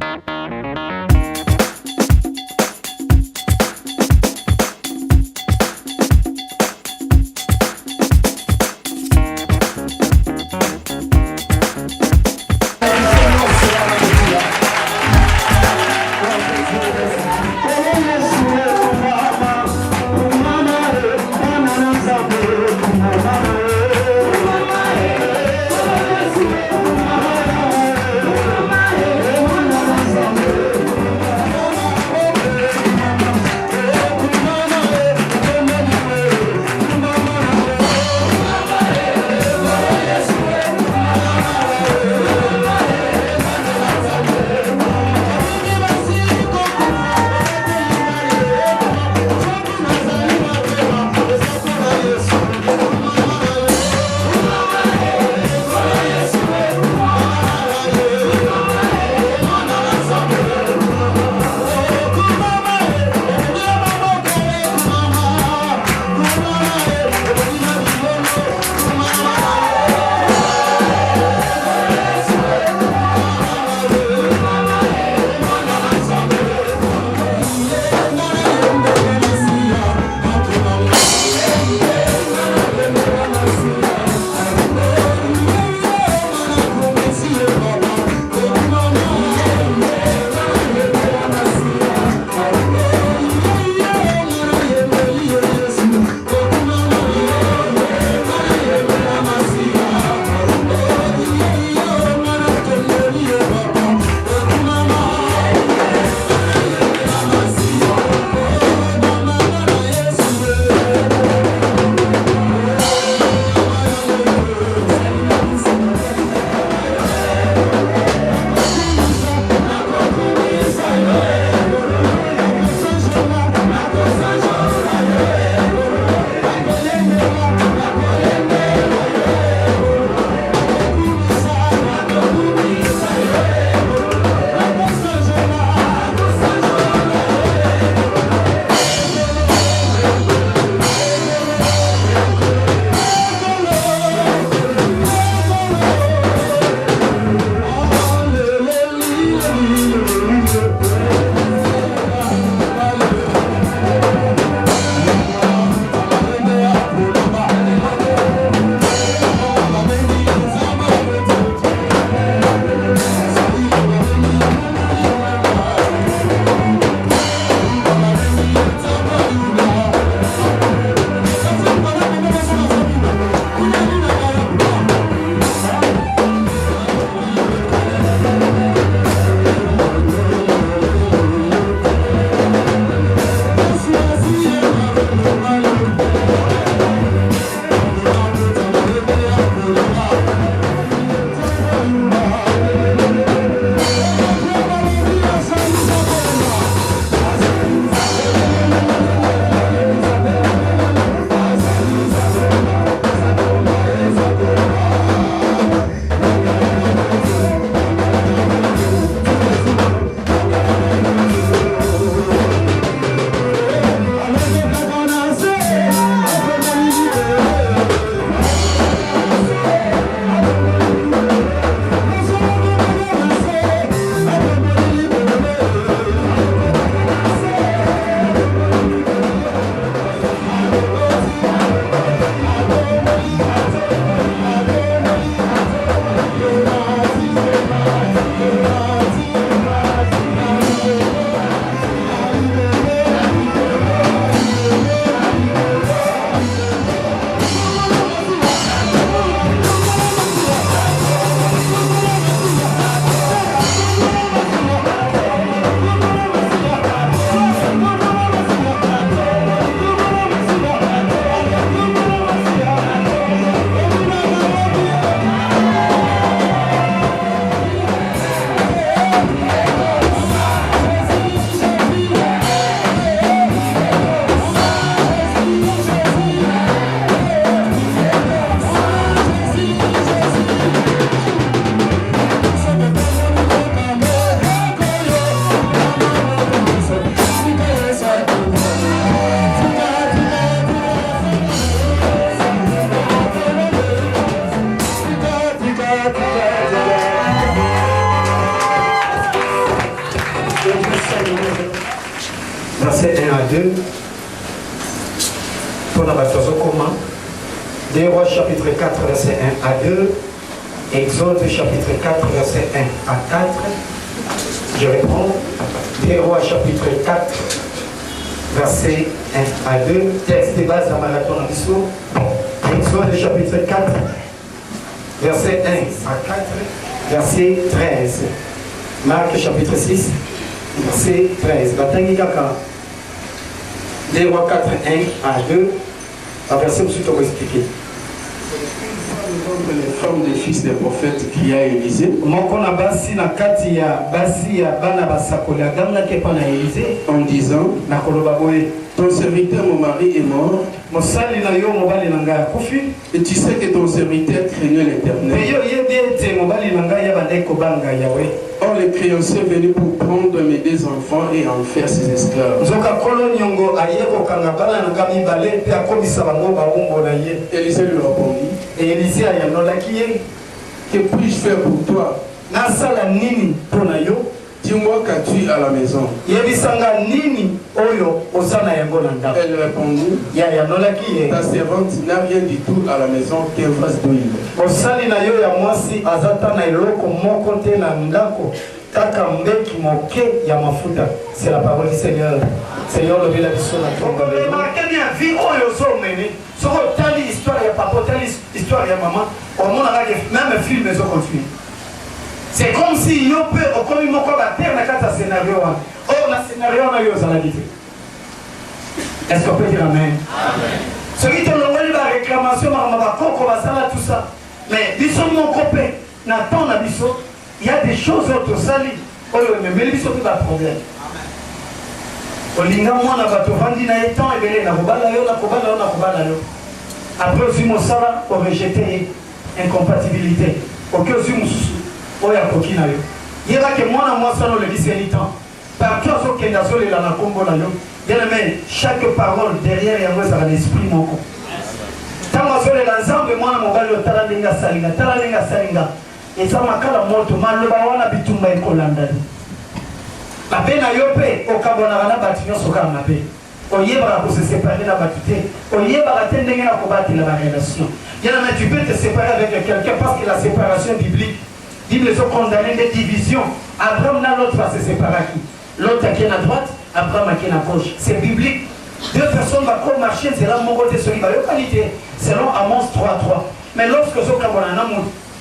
Thank you. verset 1 à 2. Pour la bataille comment 2 Rois chapitre 4, verset 1 à 2. Exode chapitre 4, verset 1 à 4. Je reprends. 2 Rois chapitre 4, verset 1 à 2. Texte de base à marathon en dessous. Exode chapitre 4, verset 1 à 4. Verset 13. Marc chapitre 6, verset 13. Batangi Kaka. 2 Rois 4, 1 à 2. Un verset où je vais expliquer. Les femmes des fils des prophètes cria à Élisée en disant, ton serviteur mon mari est mort et tu sais que ton serviteur craignait l'Éternel. Or les créanciers venus pour prendre mes deux enfants et en faire ses esclaves. Élisée lui répondit, et Élisée a que puis-je faire pour toi? Dis-moi qu'as-tu à la maison? Elle répondit, ta servante n'a rien du tout à la maison qu'un vase d'huile. C'est la parole du Seigneur. Seigneur, le la mission à toi. Remarquez bien, vie où mené. Sur telle histoire, il y a papa, telle histoire, il y a maman. Au monde, même film, ils ont continué. C'est comme si yo peut, comme il m'a terre, dans le scénario. Oh, le scénario, on a eu aux analyses. Est-ce qu'on peut dire Amen? Amen. Celui qui a la réclamation, tout ça. Mais, ils sont mon copain. Nathan, il y a des choses autres sali. Oh, mais ils sont pas de problème. Olinga mwana bato vandi na etant ebele na kobala yo na kobala yo. Après aussi mosala pour rejeter incompatibilité. OK aussi mususu oya kokina yo. Yeba ke mwana mwasala le biseli temps. Par cœur so kenda so le na kombo na yo. Bien aimé, chaque parole derrière ya mwesa l'esprit moko. Tango so le nzambe mwana mobali otala linga salinga. Eza makala moto maloba wana bitumba ekolandani. La peine à yope, au Kabonarana Batignon Soka Mabé. On y est pour se séparer de la batute. On y est pour atteindre la combattre la relation. Tu peux te séparer avec quelqu'un parce que la séparation biblique, Bible sont condamnés des divisions. Abraham n'a l'autre va se séparer qui? L'autre qui est à droite, Abraham qui est à gauche. C'est biblique. Deux personnes vont marcher, c'est là mon côté celui va qualité. Selon Amos 3:3. Mais lorsque ce Kabonana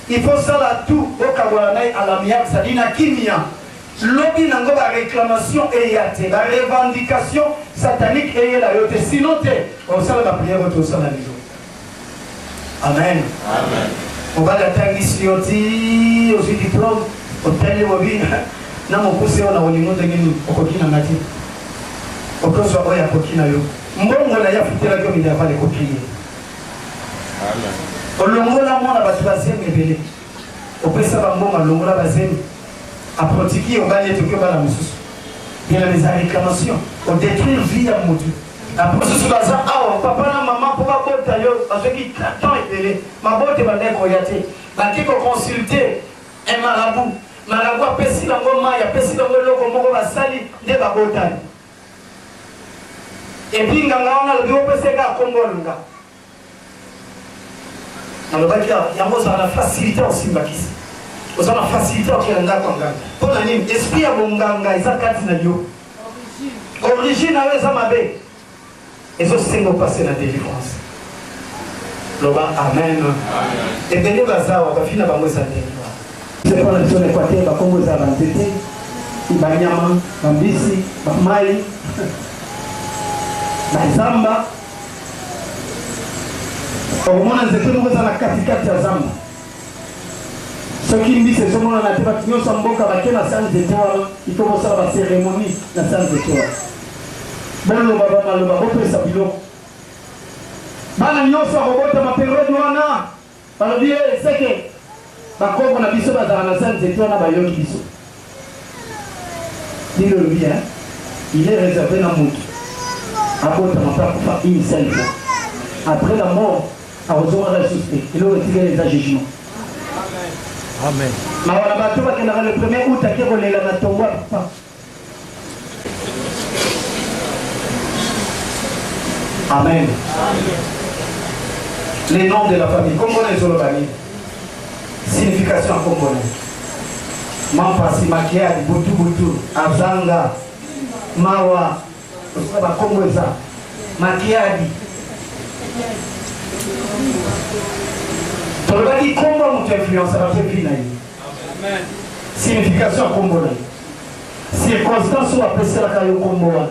il faut ça là tout au Kabonana à la mienne, ça dit na kimia. Lobby nango ba réclamation et yate, ba revendication satanique et la yote. Sinon on sait la prière autour de la maison. Amen. Amen. On va l'attendre ici aussi diplôme, au tel lobby. Na mo pousse on a au niveau de ngini okokina ngati. Okoso oya kokina yo. Mbongo na ya fitela ko mi da pas les coquilles. Amen. Olongo la mona ba troisième ebele. Opesa ba mbongo longo la bazemi. À pratiquer, on va y être que par la mousse. Il y a les réclamations. On détruit la vie à Moutou. Après, ce bazar, papa, maman, papa, parce qu'il temps est délai. Ma botte va être royauté. La qui peut consulter un marabout. Marabout a pessi dans le maille, a pessi dans le loco, on va salir des babotanes. Et puis, on a le bureau PC à Congolanga. Alors, il y a la facilité aussi, Bakis. Vous avez la facilité à faire un accord. Pour l'année, esprit à mon ganga, ils ont quatre nayo. Origine avec Zamabé. Et ça, c'est nous passer la délivrance. Loba, Amen. Et bien, les bazars, on va finir par moi, ça délivrance. C'est pas la zone équatoriale, bah, comme vous avez entendu, Ibanyama, Bambisi, Bamai, Zamba. Au moment où nous sommes à la katikati ya Zamba. Ce qui me dit, c'est ce moment-là, nous sommes beaucoup avec la salle de toi, il faut commencer la cérémonie, la salle de toi. Bon, le baba, on peut s'appeler. Bana nyosa robota mapero duana. Bana dire c'est que bakoko na biso bazana na salle de toi na bayoki biso. Dis le bien, il est réservé dans monde. Apôtre m'a pas pour une seule fois. Après la mort, à recevoir ressuscité, il a retiré les jugements. Amen. Mais on a battu parce qu'il le 1er août à qui on est là dans ton bois. Amen. Les noms de la famille. Combonais Zolobani. Signification à Combonais. Mampasi Makiadi, Butu Butu, Azanga, Mawa, Komboza, Makiadi. Tolobani Kombo mtu influence à la vie. Signification à Combonais. Circonstance ou après cela quand il Komboan.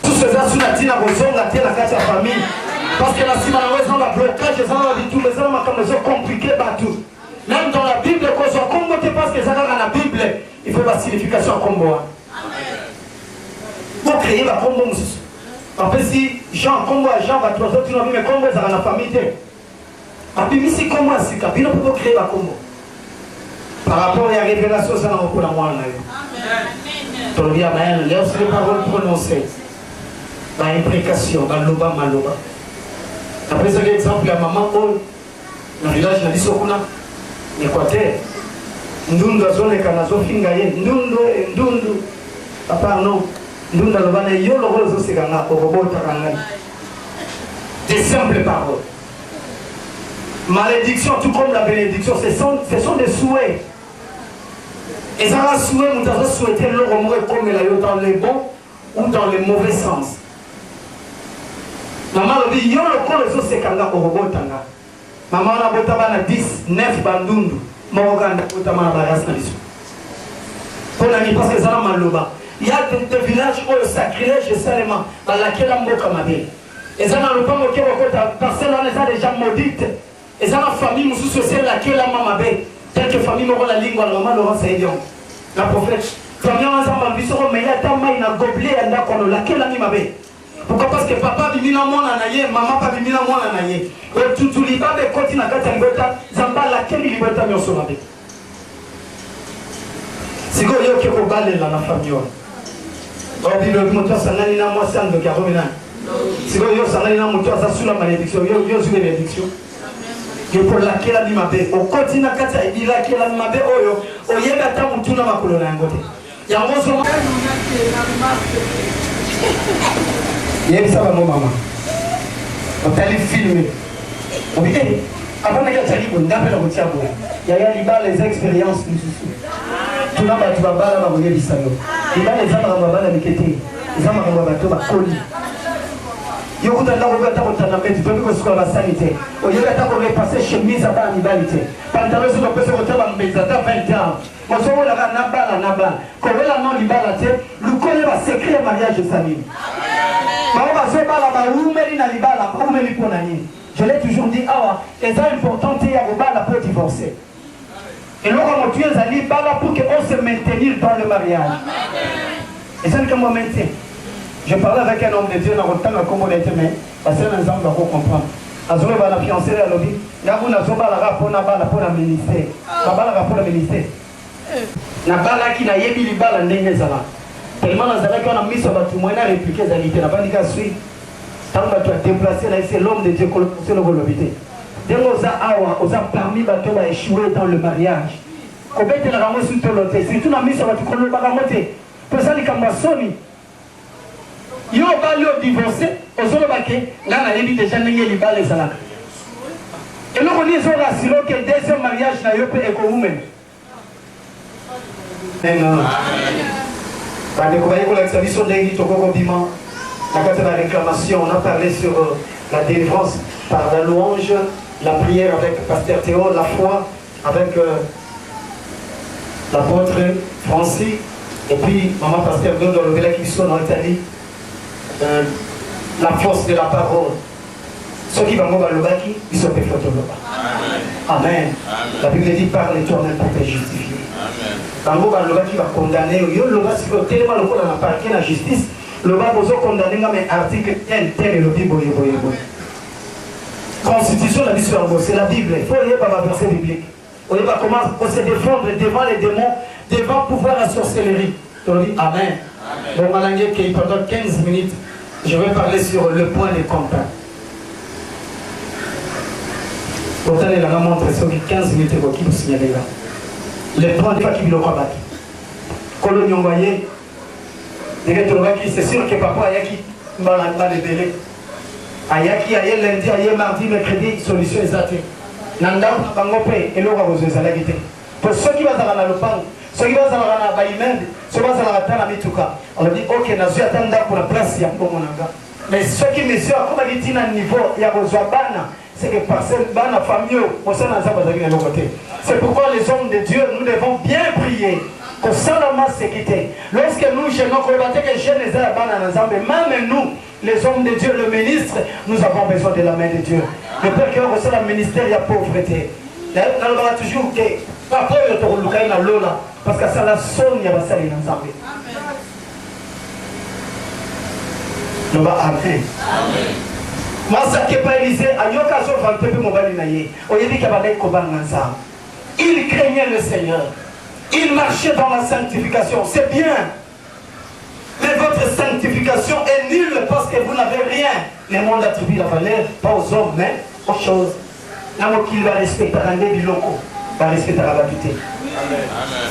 Tout ce que ça a dit dans la carte de famille. Parce que la Simanawez dans la blocage, les gens ont dit tout, les gens ont compliqué partout. Même dans la Bible, quand on combo, parce que ça dans la Bible, il faut la signification combo. Pour créer la combo. En fait, si Jean combo à Jean, va trois autres, tu n'as vu, mais combo, ça dans la famille. Et puis, si combo à Sika, il ne peut pas créer la combo. Par rapport à la révélation, ça n'a pas pour la moine. Tu le dis à Maël, les paroles prononcées. La imprécation, dans l'oba, maloba. Après cet exemple, la maman, dans le village, n'a dit Sokuna, Équateur. Ndundu azone kanazo fingaye, ndundu. Papa non, ndundu alobane yo le rose c'est kanga, robota kanga. Des simples paroles. Malédiction, tout comme la bénédiction, ce sont des souhaits. Et ça va souhaiter, nous avons souhaité le remuer comme il a eu dans les bons ou dans les mauvais sens. Maman a dit, yo le corps les autres c'est kanga, robotanga. Maman a bota bana 10, 9 bandundu. Moroganda Otamana Barasna. Pour l'ami, parce que ça m'a maloba. Il y a des villages où le sacrilège est seulement dans laquelle on m'a kamabé. Et ça n'a pas moqué au côté, parce que là, on est déjà maudite. Et ça, la famille, nous sommes laquelle on m'a mabé. Telle que famille, nous avons la ligne, on a Laurent Saïdion. La prophète. Famille, on a un bisou, mais il y a un maï, un gobelet, un d'accord, laquelle on m'a mabé. Pourquoi? Parce que papa bimina mwana na ye, maman pas bimina mwana na ye. Tout liba be koti na kata libeta, zamba laquelle libeta nyoso mabe. Siko yo ke ko bale la na famille. Obi le moto sangani na moi sang de caromena. Siko yo sangani na moto sa sous la malédiction, yo sous malédiction. Que pour laquelle a mabe, au koti na kata il laquelle a mabe oyo, o yeba ta mutuna makolo na ngote. Ya ngoso il y a ça maman maman. On t'a filmé. On dit avant de faire on appelle au tiabo. Il y a les expériences du souci. Tout le monde tu vas bala ma voyer bisalo. Il y a les amara bala mikete. Les amara bato ba koli. Yo kuta na roba ta kutana metu tu peux que la sanité. Au lieu d'attendre pour repasser chemise à bas nibalité. Pantalon sur le peut se retrouver en beza ta 20 ans. Moi je vois la nabala. Quand elle non libala te, le connaît va secret mariage de famille. Je l'ai toujours dit, c'est important pour divorcer. Et là, comme tu es allé pour qu'on se maintienne dans le mariage. Et c'est que moi maintenant. Je parlais avec un homme de Dieu dans le temps comme on était, mais c'est un exemple pour comprendre. Azure va la fiancée à l'objet. Là, vous n'avez pas la rapport pour la ministère. Pas la rapport la ministère. Na bala qui n'a yebi li bala ndenge zala. Tellement dans la qu'on a mis sur votre moyen à répliquer les alités. La bande suit. Tant que tu as déplacé là, c'est l'homme de Dieu qui l'a volonté. Dès qu'on a permis de échouer dans le mariage. Combien de la ramener sur ton lot? Si tu n'as mis sur votre colonne, pas ramonter. Pour ça, les cambasoni. Yo va le divorcer. Aux autres baquets, là, on a dit déjà n'ayez les balles les alaks. Et là, on dit que le deuxième mariage n'a pas été éco-humain. Par découvrir la tradition de l'église au Gogobima, la réclamation, on a parlé sur la délivrance par la louange, la prière avec Pasteur Théo, la foi avec l'apôtre Francis, et puis Maman Pasteur Dodo, le Bélé qui sont en Italie, la force de la parole. Ceux qui vont voir le baki, ils sont fait photo là-bas. Amen. La Bible dit parle toi-même pour te justifier. Quand on va le baki va condamner, le bas si vous tellement le coup dans la parquet la justice, le bas vous condamner mais article tel et le Bible boye. Constitution la vie sur c'est la Bible. Il faut lire par la verset biblique. On va comment se défendre devant les démons, devant pouvoir la sorcellerie. On dit Amen. Bon, Malangé qui pendant 15 minutes, je vais parler sur le point de contact. Pourtant, il a montré sur 15 minutes qui vous signalez là. Le point de contact qui vous le rabat. Quand on y envoyait, c'est sûr que papa a qui m'a libéré. ayaki aye lundi aye mardi mercredi solution ezate nanda bangope eloka kozezala gite pour ceux qui bazala na lopango ceux qui bazala na baimende ceux qui bazala tana mituka on dit OK nazu atanda pour la place ya mbongo nanga mais ceux qui mesure comme dit na niveau ya kozwa bana c'est que parcelle bana famille on s'en a bazaki na côté c'est pourquoi les hommes de Dieu nous devons bien prier que Salomon sécurité lorsque nous gênons que jeunes les bana na Nzambe même nous les hommes de Dieu, le ministre, nous avons besoin de la main de Dieu. Le Père qui a reçu le ministère, il y a pauvreté. On va toujours que, après, il y a Lola, parce que ça la sonne, il y a ça les ensemble. Nous va Amen. Moi, ça qui est pas Élysée, à Yokazo, il craignait le Seigneur. Il marchait dans la sanctification. C'est bien. Mais votre sanctification est nulle parce que vous n'avez rien. Le monde attribue la valeur, pas aux hommes, mais aux choses. L'amour qu'il va respecter à des locaux, va respecter à la vérité.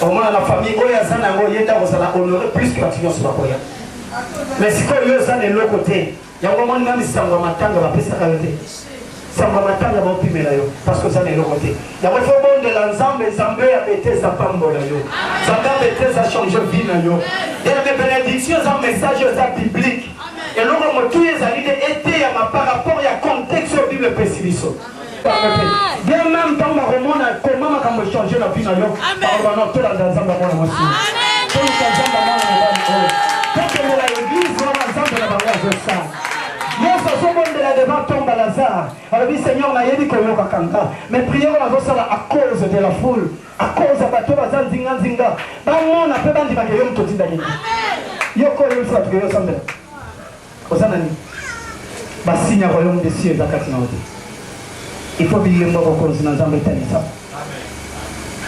Au moins, la famille, il y a honoré plus que la tueur sur la poya. Mais si il y a des locaux, il y a un moment où il y a des parce que ça n'est le côté. Il y a un bon de l'ensemble, Zambé a été sa pambola. Zambé a été sa change de vie. Il y a des bénédictions, un message biblique. Et l'on a tout les alliés été par rapport à contexte de Bible pessimisme. Bien même dans ma romane, comment on a changé la vie dans l'eau. Par le tout dans l'ensemble de mon aussi. Tout l'ensemble de mon quand on a l'église, on a l'ensemble de la bagage de ça. Yes, à ce moment de la devant tombe à Lazare. Alors, oui, Seigneur, on a dit qu'on a kanga. Mais prière, on a fait ça à cause de la foule. À cause de la bateau, on a dit zinga. Dans le monde, on a fait un divague, on a tout dit d'ailleurs. Yoko, il faut que vous soyez Osanani. Bassigne royaume des cieux, la Katinaude. Il faut bien le mot au continent d'Ambetanisa.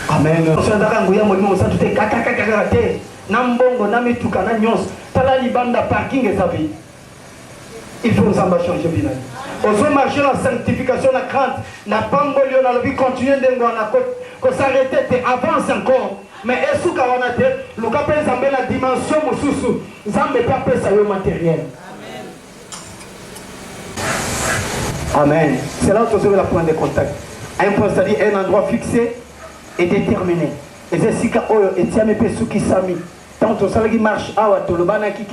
Amen. On s'en a rendu à mon nom, ça tout est kakakakakate. Nambongo, namituka, nanyos. Tala libanda parking et sa vie. Il faut nous en changer bien. On veut marcher dans la sanctification, la crainte. N'a pas mbolio dans la vie, continuer de s'arrêter, avance encore. Mais est-ce qu'on a été, le cap est la dimension sous Zambé pas ça le matériel. Amen. C'est là où tu as la point de contact. Un point, c'est-à-dire un endroit fixé et déterminé. Et c'est ce que et tiens mes pesous qui s'ami. Tant que ça marche, tout le bana qui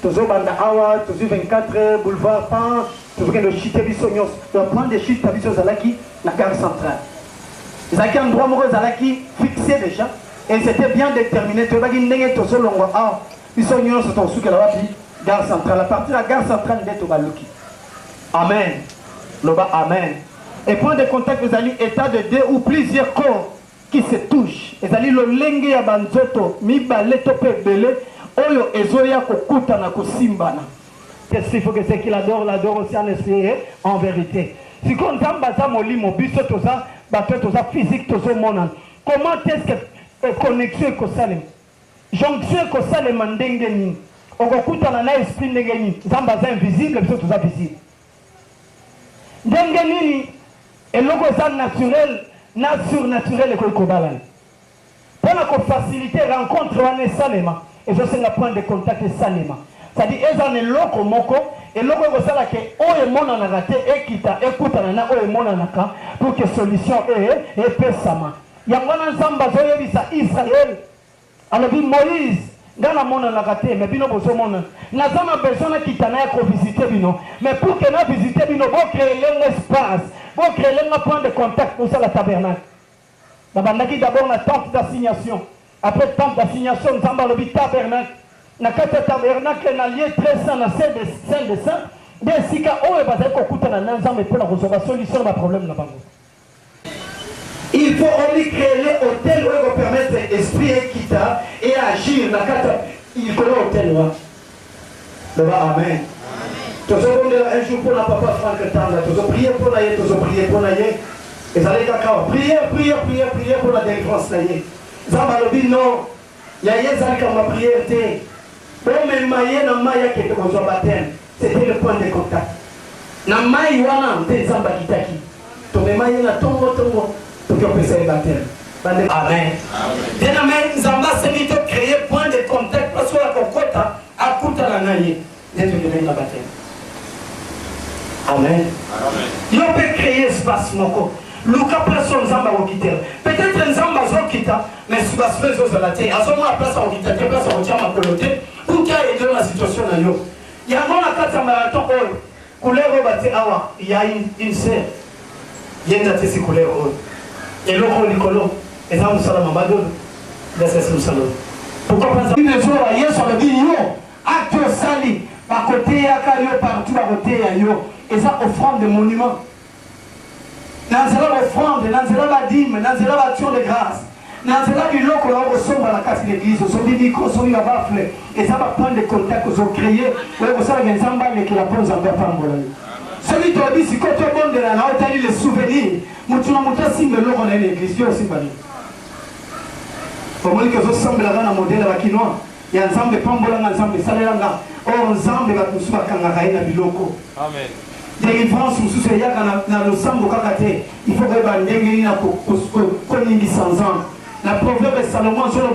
toujours banda awa, toujours 24 boulevard Pan, toujours le chute bisognos. Le point de chute bisognos Zalaki, la gare centrale. Zaki un endroit amoureux Zalaki fixé déjà. Et c'était bien déterminé. Tu vas dire que tu long ah, bisognos c'est ton souk la gare centrale. À partir de la gare centrale, il est au Baluki. Amen. Loba amen. Et point de contact, vous allez état de deux ou plusieurs corps qui se touchent. Vous allez le lengue ya banzoto, mi baleto pe belé. Oyo ezoya kokuta na kosimbana. Qu'est-ce qu'il faut que c'est qu'il adore aussi en esprit en vérité. Si on t'embaza molimo biso toza bato toza physique tozo mona. Comment est-ce que connexion ko salem? Jonction ko salem ndenge ni. Okokuta na esprit ndenge ni. Zambaza invisible biso toza visible. Ndenge nini eloko za naturel na surnaturel ko kobalana. Pour la faciliter rencontre wana salema. Et je sais la point de contact salema. C'est-à-dire, ils ont un loco moko, et loco gosala ke oye mona na raté, et kita, écoute na oye mona naka, pour que solution est pesama. Yangwana nzamba zoye bisa Israël. Alors, Moïse, dans la mona na raté, mais bino bozo mona. Nazama besoin kita na ko visiter bino. Mais pour que na visiter bino, vous créez l'espace, vous créez un point de contact pour ça la tabernacle. Babandaki d'abord la tente d'assignation. Après le temps d'assignation, nous avons le tabernacle. Dans le tabernacle, on a lié très saint, dans saint de saint. Bien, si on est basé sur le mais pour la solution de problème là-bas. Il faut aussi créer l'hôtel où on va permettre l'esprit et quitter et agir. Il faut l'hôtel. Amen. Tu as un jour pour la papa Franck Tanda, tu as prié pour l'aïe, tu as prié pour l'aïe. Et ça les caca, priez pour la délivrance l'aïe. Zambalobi non, il y a des gens qui ont prié. Bon, mais maïe na maïa qui était au baptême, c'était le point de contact. Na maï wana des zamba kitaki. Tombe maïe na tombo, pour qu'on puisse le baptême. Amen. Bien amen, zamba c'est mis de créer point de contact parce que la kokota a kuta la naïe. D'être venu la baptême. Amen. Il peut créer espace moko. Luka place on zamba okiter. Peut-être un zamba zokita, mais sous la space aux alaté. À ce moment la place okita, la place on tient ma coloté. Pour qu'il y ait dans la situation là yo. Il y a un carte marathon oh. Couleur au bâti awa. Il y a une sœur. Il y a une athée couleur oh. Et l'autre nicolo. Et ça on salama madou. Là c'est ce salon. Pourquoi pas une jour à hier sur le vidéo. Acte sali. À côté à Kayo partout à côté à yo. Et ça offrande de monuments. Nanzela offrande, nanzela badime, nanzela action de grâce. Nanzela biloko là ressemble à la casse d'église, au sommet micro, au sommet la baffle. Et ça va prendre des contacts qu'ils ont créés. Vous savez, ça va être un mais qui la pose en verre. Celui qui a dit, si quand tu es bon de la note, tu as dit les souvenirs. Moutuna mouta signe l'eau dans l'église, Dieu aussi bani. Pour moi, que je semble là dans le modèle à Kinoa. Il y a un ensemble de pambola, un ensemble de salaire là. Or, ensemble de la Koussouba Kangaraïna biloko. Amen. Délivrance sous ce yaka na le sambo kakate il faut que bandengeli na koningi sans ans la proverbe de Salomon sur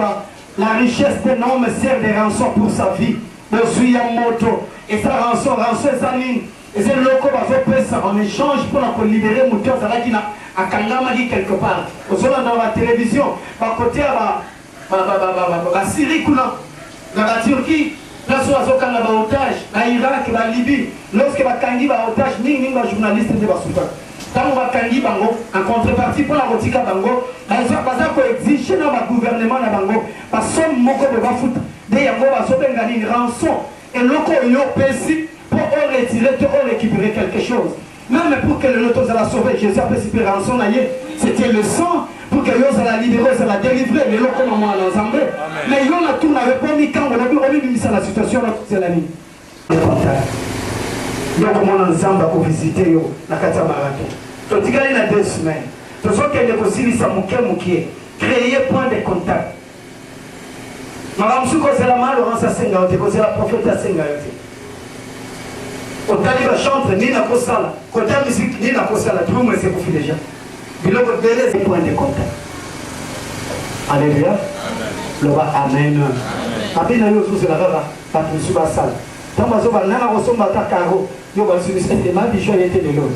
la richesse d'un homme sert de rançon pour sa vie le suya moto et sa rançon zanine et c'est le loco bazopesa en échange pour la libérer moteur zalaki na akangama qui quelque part au sol dans la télévision par côté à la Syrie kuna la Turquie. Là, sur la otage, à Irak, à Libye, lorsque va kangi va otage, ni journaliste de Basuta. Quand on va kangi bango, en contrepartie pour la rotika bango, ils ont pas exigé dans le gouvernement na bango, parce que moko de bafout, des yango va sauver une rançon, et loko yo pesi pour retirer, pour récupérer quelque chose. Même pour que le loto la sauver, Jésus a précipité rançon c'était le sang. Pour que Dieu la libérer, la délivrer, les locaux maman à l'ensemble. Mais il y a tout n'avait pas mis quand on a vu la situation là, c'est la nuit. Donc mon ensemble a visité la Katia Marathon. Donc il y a 2 semaines. Donc ce qu'il y a possible, c'est créer point de contact. Madame Souko c'est la main, Laurence Asenga, c'est la prophète Asenga. Au Taliban chante, ni la Kosala, côté musique, ni la Kosala, tout le monde s'est confié déjà. Il a des points de contact. Alléluia. Le va Amen. Après, nous sommes là, pas de sous la salle. Tant que nous sommes à Takaro, nous sommes sur le système de joie et de l'eau.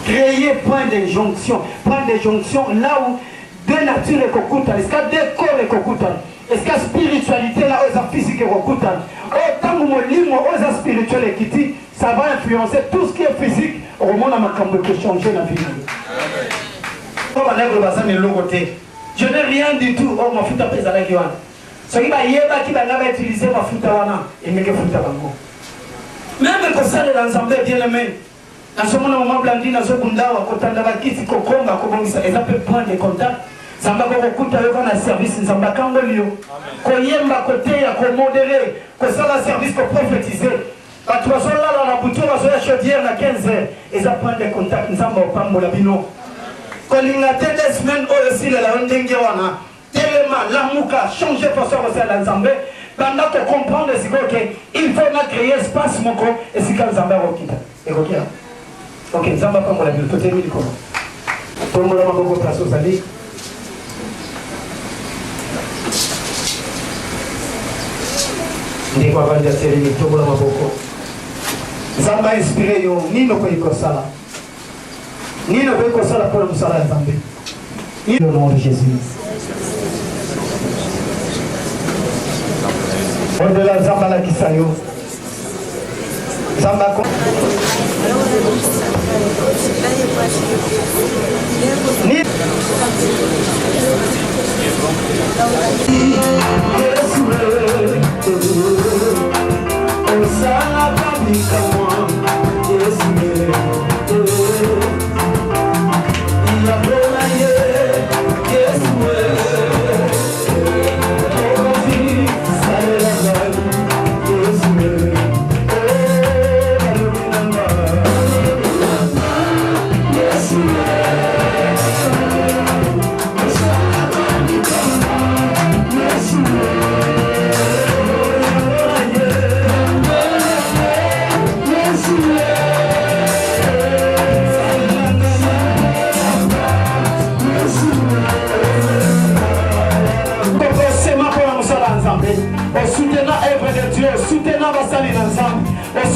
Créer point de jonction. Point de jonction là où deux natures est cocutan. Est-ce qu'il y a deux corps est cocutan? Est-ce qu'il y a spiritualité là où la physique est cocutan? Autant que mon livre, aux spirituels qui dit, ça va influencer tout ce qui est physique. Au moment où on peut changer la vie. Je n'ai rien du tout. Oh, ma fout à pesa la gueule. Ce qui va utiliser ma fout à wana et me fout à bango. Même que ça, l'ensemble bien aimé. Dans ce moment, Blandine, dans ce bunda, à côté de la kiti, kokonga, kobongisa, et ça peut prendre des contacts. Ça va beaucoup de service, ça va kangolio. Koyemba côté, à modérer, que ça la service pour prophétiser. Quand tu vas là, la bouture, tu vas chaudière à 15h, et ça prend des contacts, nous sommes au Pambola Bino. Quand il y a des semaines, aussi, la Wendengewana, tellement, la mouka, changer pour ça, aussi, à l'ensemble. Pendant que comprendre, c'est qu'il faut créer espace, mon corps, et c'est quand Zamba Rokita. Et Rokia. Ok, Zamba Pambola Bino, tout est mis, comment. Pambola Maboko, place aux alliés. Ndiko avanja sereni tobola maboko. Zamba inspiré yo nino ko ikosala. Nino ko ikosala pour le musala ya Zambé. Au nom de Jésus. Au-delà Zamba la kisayo. Zamba ko. Ni Yes,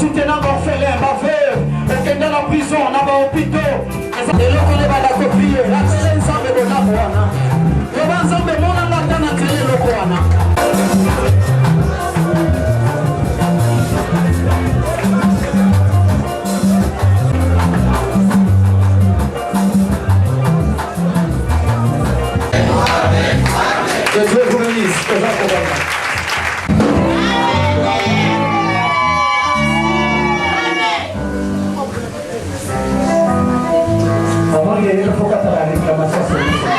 soutenir l'orphelin, ma veuve, au dans la prison, on a un hôpital. Et là, on est à la copie, la télé, ça me donne la boana. Le banzan, mais mon anga, dans la télé, le boana. Que Dieu vous bénisse. Avant de gagner, il faut qu'à la réclamation sur le sol.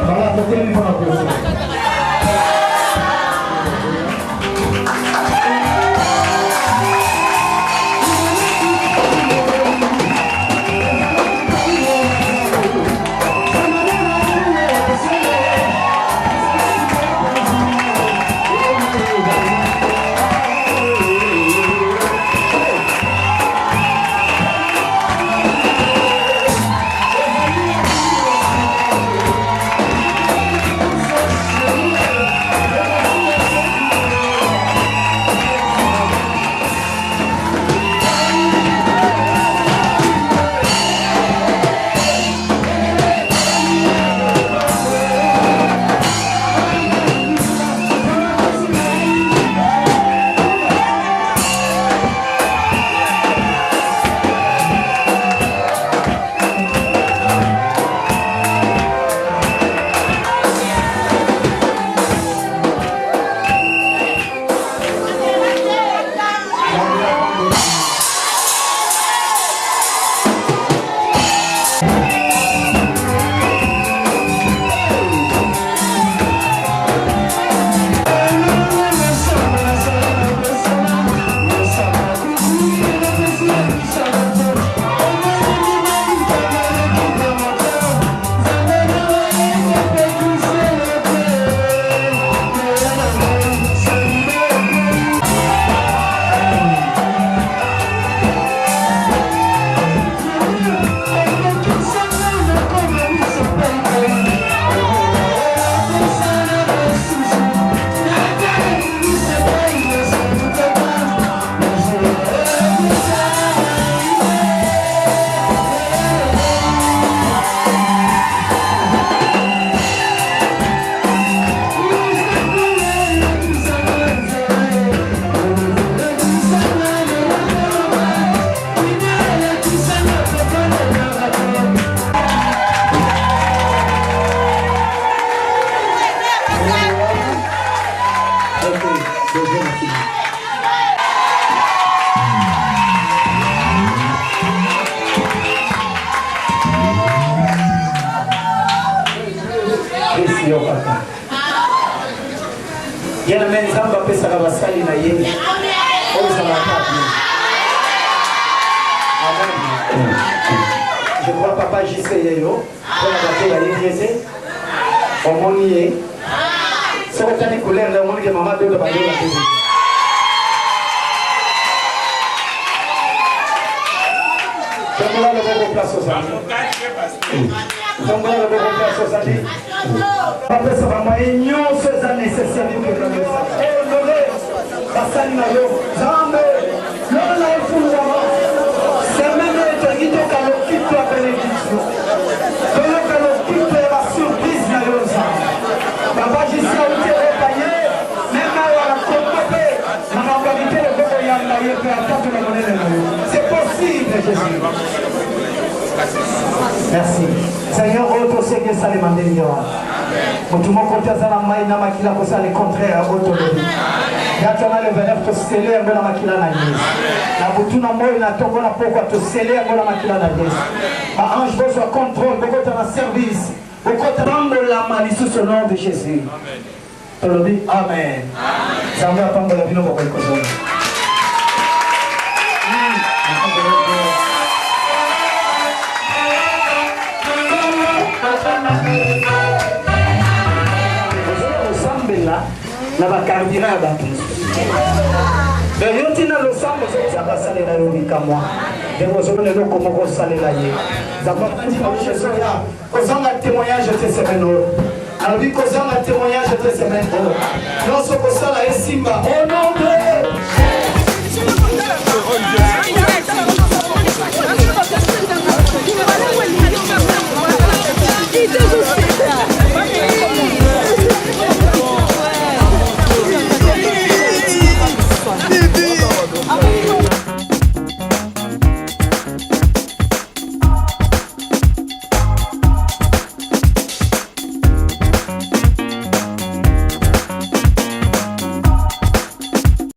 Voilà, côté le niveau d'applaudissement. Yana menzamba pesa la basali na yeye. Oza la table. Amen. Je crois papa JC yo. Pour la bateau ya yézé. Omonié. So tani couleur la moni que maman de la bateau la télé. Comment la bonne place au salon. Comment la bonne place au salon. Papa ça va moyen nyon ces années nécessaires que nous avons. Honoré basali na yo. Zambe. Lolo na ifungwa. Semaine de guido kalo kitu ya benediction. Kalo kalo kitu ya surprise na yo za. Papa jisi a été repaillé. Même à la compote. Na mangabité le gogo ya na yo pe atatu na monene na yo. C'est possible Jésus. Merci. Seigneur, auto c'est que ça les mande ni yo. Mutumo kote za na mai na makila ko ça le contraire auto. Yatona le verbe to sceller ngona makila na Yesu. Na butuna moyo na tongo na poko to sceller ngona makila na Yesu. Ba ange bo soit contrôle boko ta service. Boko ta bango la malisu au nom de Jésus. Amen. Amen. Ça va pas la bino boko ko so. Na bakardina ya bakristo. Mais yo tina losambo ça basale na yo bikamwa. ndenge ozomona eloko moko osalela ye nzambe dimanche ezoya kozanga témoignage te semaine oyo alobi kozanga témoignage te semaine oyo nyonso kosala esimba